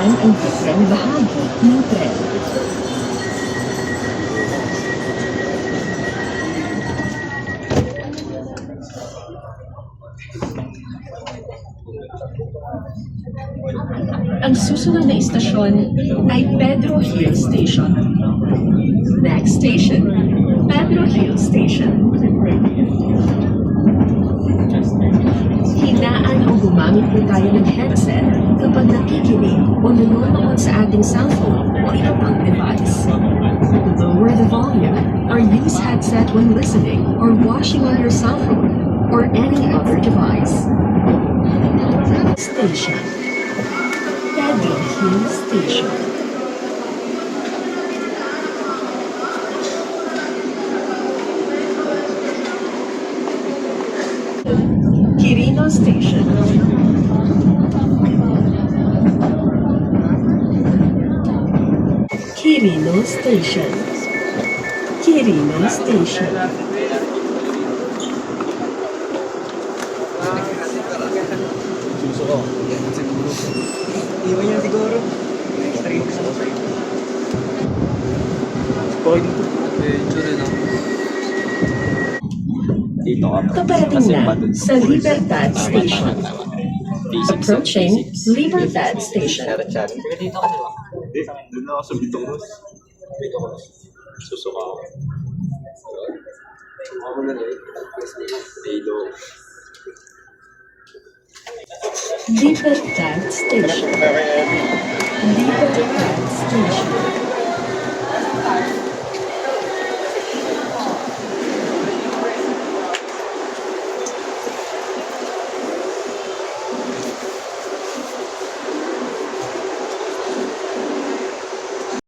masuklian ang libreng bahagi ng tren. Ang susunod na istasyon ay Pedro Hill Station. Next station, Pedro Hill Station. Hinaan o gumamit po tayo ng headset kapag nakikinig o nanonood sa ating cellphone o iba pang device. Lower the volume or use headset when listening or watching on your cell phone or any other device. Station. Pedro Hill Station. Quirino Station. Quirino Station. Quirino Station. Suso ko. Yan siguro. Iwan niya siguro. Extreme sa ko sa'yo. Point. Medyo rin ako. Dito ka. Paparating na sa Libertad Station. Approaching Libertad Station. Dito ka diba? Hindi. Doon ako sa Bitongos. Bitongos. Suso ka ako. Ako na rin. Dito. Libertad Station. Libertad Station.